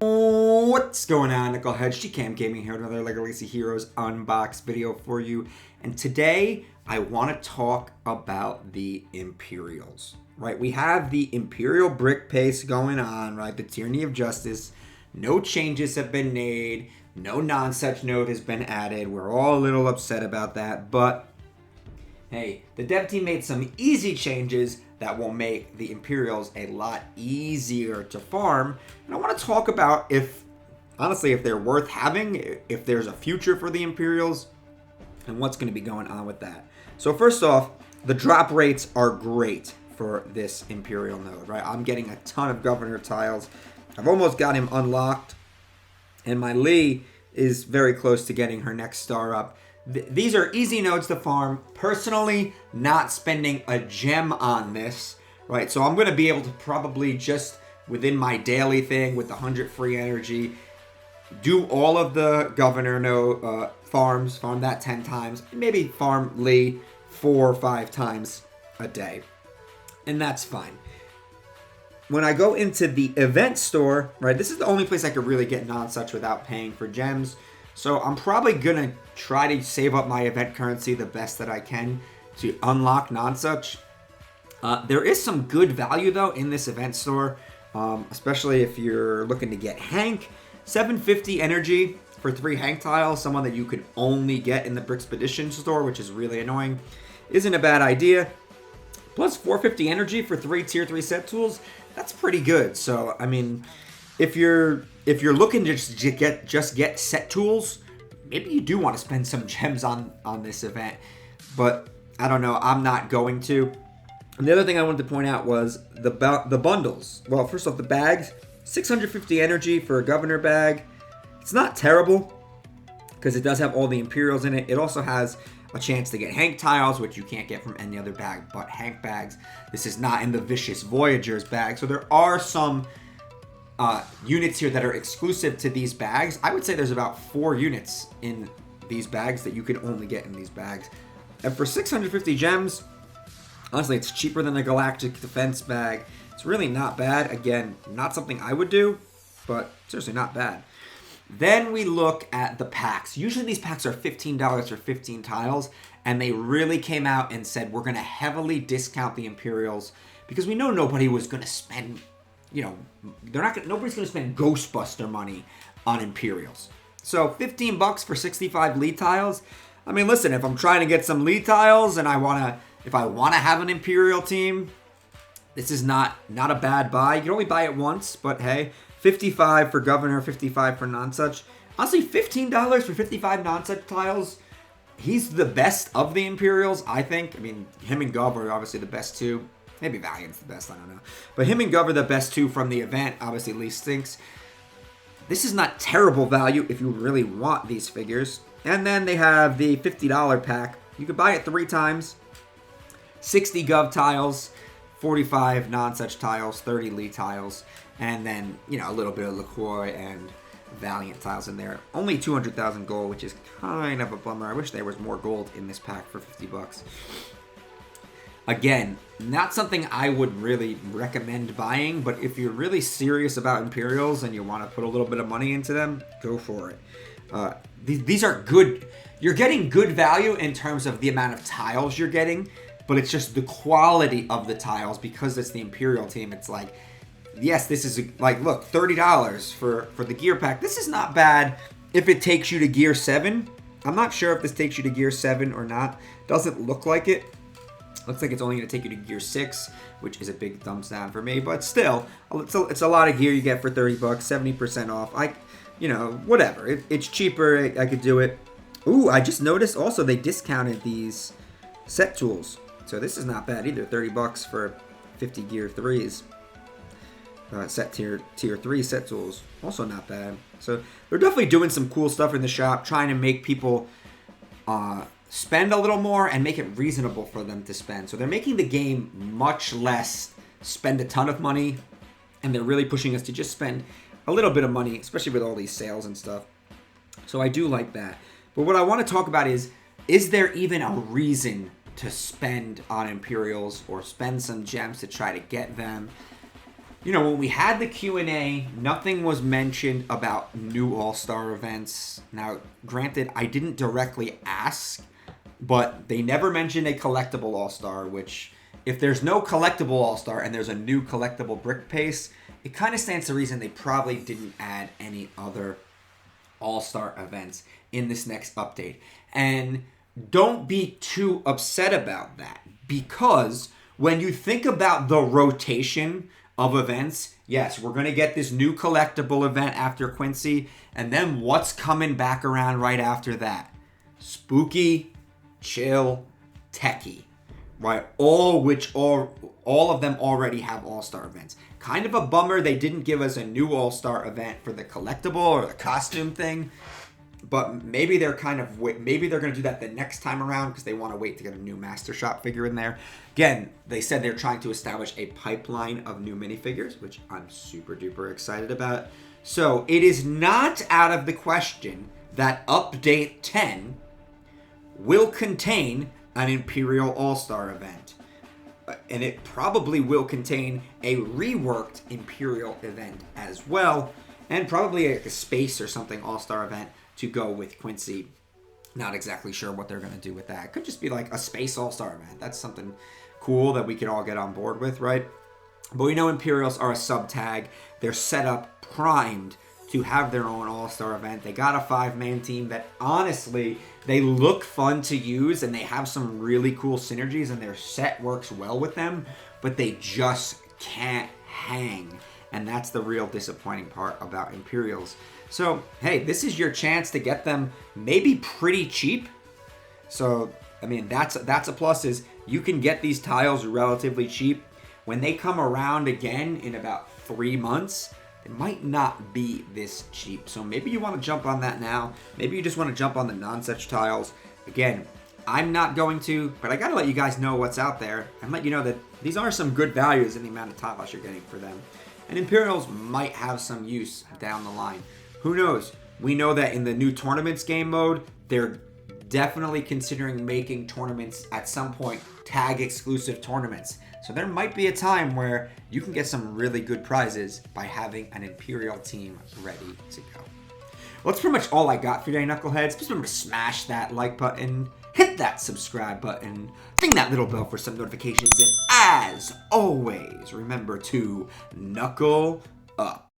What's going on, Knuckleheads? GCam Gaming here with another LEGO Legacy Heroes unbox video for you. And today, I want to talk about the Imperials. Right, we have the Imperial brick pace going on, right? The Tyranny of Justice. No changes have been made. No non-such note has been added. We're all a little upset about that, but hey, the dev team made some easy changes that will make the Imperials a lot easier to farm. And I want to talk about honestly, if they're worth having, if there's a future for the Imperials, and what's going to be going on with that. So first off, the drop rates are great for this Imperial node, right? I'm getting a ton of Governor tiles. I've almost got him unlocked, and my Lee is very close to getting her next star up. These are easy nodes to farm. Personally, not spending a gem on this, right? So I'm going to be able to probably just within my daily thing with the 100 free energy, do all of the Governor node farms, farm that 10 times, and maybe farm Lee 4 or 5 times a day. And that's fine. When I go into the event store, right, this is the only place I could really get non-such without paying for gems. So I'm probably going to try to save up my event currency the best that I can to unlock non-such. There is some good value, though, in this event store, especially if you're looking to get Hank. 750 energy for 3 Hank tiles, someone that you could only get in the Brickspedition store, which is really annoying. Isn't a bad idea. Plus 450 energy for 3 tier 3 set tools. That's pretty good. So, I mean, if you're looking to just get set tools, maybe you do want to spend some gems on this event. But I don't know. I'm not going to. And the other thing I wanted to point out was the bundles. Well, first off, the bags. 650 energy for a Governor bag. It's not terrible because it does have all the Imperials in it. It also has a chance to get Hank tiles, which you can't get from any other bag but Hank bags. This is not in the Vicious Voyagers bag. So there are some units here that are exclusive to these bags. I would say there's about 4 units in these bags that you can only get in these bags. And for 650 gems, honestly, it's cheaper than the Galactic Defense bag. It's really not bad. Again, not something I would do, but seriously not bad. Then we look at the packs. Usually these packs are $15 for 15 tiles, and they really came out and said we're going to heavily discount the Imperials because we know nobody was going to spend, nobody's going to spend Ghostbuster money on Imperials. So $15 for 65 lead tiles. I mean, listen, if I'm trying to get some lead tiles and if I want to have an Imperial team, this is not a bad buy. You can only buy it once, but hey, 55 for Governor, 55 for non-such. Honestly, $15 for 55 non-such tiles. He's the best of the Imperials, I think. I mean, him and Gov are obviously the best two. Maybe Valiant's the best, I don't know. But him and Gov are the best two from the event. Obviously, Lee stinks. This is not terrible value if you really want these figures. And then they have the $50 pack. You could buy it 3 times. 60 Gov tiles, 45 non-such tiles, 30 Lee tiles, and then, a little bit of LaCroix and Valiant tiles in there. Only 200,000 gold, which is kind of a bummer. I wish there was more gold in this pack for $50. Again, not something I would really recommend buying, but if you're really serious about Imperials and you want to put a little bit of money into them, go for it. These are good. You're getting good value in terms of the amount of tiles you're getting, but it's just the quality of the tiles because it's the Imperial team. It's like, yes, this is look, $30 for the gear pack. This is not bad if it takes you to Gear 7. I'm not sure if this takes you to Gear 7 or not. Doesn't look like it. Looks like it's only going to take you to Gear 6, which is a big thumbs down for me. But still, it's a lot of gear you get for $30, 70% off. Whatever. It's cheaper. I could do it. Ooh, I just noticed also they discounted these set tools. So this is not bad either. $30 for 50 Gear 3s. Set tier 3 set tools. Also not bad. So they're definitely doing some cool stuff in the shop, trying to make people spend a little more and make it reasonable for them to spend. So they're making the game much less spend a ton of money, and they're really pushing us to just spend a little bit of money, especially with all these sales and stuff. So I do like that. But what I want to talk about is there even a reason to spend on Imperials or spend some gems to try to get them? You know, when we had the Q&A, nothing was mentioned about new All-Star events. Now, granted, I didn't directly ask, but they never mentioned a collectible All-Star, which, if there's no collectible All-Star and there's a new collectible brick pace, it kind of stands to reason they probably didn't add any other All-Star events in this next update. And don't be too upset about that, because when you think about the rotation of events, yes, we're going to get this new collectible event after Quincy, and then what's coming back around right after that? Spooky, chill, techie, right? All of them already have All-Star events. Kind of a bummer they didn't give us a new All-Star event for the collectible or the costume thing. But maybe they're going to do that the next time around because they want to wait to get a new Master Shop figure in there. Again, they said they're trying to establish a pipeline of new minifigures, which I'm super duper excited about. So it is not out of the question that Update 10 will contain an Imperial All-Star event. And it probably will contain a reworked Imperial event as well. And probably a space or something All-Star event to go with Quincy. Not exactly sure what they're going to do with that. It could just be like a space all-star event. That's something cool that we could all get on board with, right? But we know Imperials are a sub-tag. They're set up, primed to have their own all-star event. They got a 5-man team that, honestly, they look fun to use, and they have some really cool synergies, and their set works well with them, but they just can't hang. And that's the real disappointing part about Imperials. So, hey, this is your chance to get them maybe pretty cheap. So, I mean, that's a plus, is you can get these tiles relatively cheap. When they come around again in about 3 months, it might not be this cheap. So maybe you want to jump on that now. Maybe you just want to jump on the non-such tiles. Again, I'm not going to, but I got to let you guys know what's out there and let you know that these are some good values in the amount of tiles you're getting for them. And Imperials might have some use down the line. Who knows? We know that in the new tournaments game mode, they're definitely considering making tournaments at some point tag exclusive tournaments. So there might be a time where you can get some really good prizes by having an Imperial team ready to go. Well, that's pretty much all I got for today, Knuckleheads. Please remember to smash that like button, hit that subscribe button, ding that little bell for some notifications, and as always, remember to knuckle up.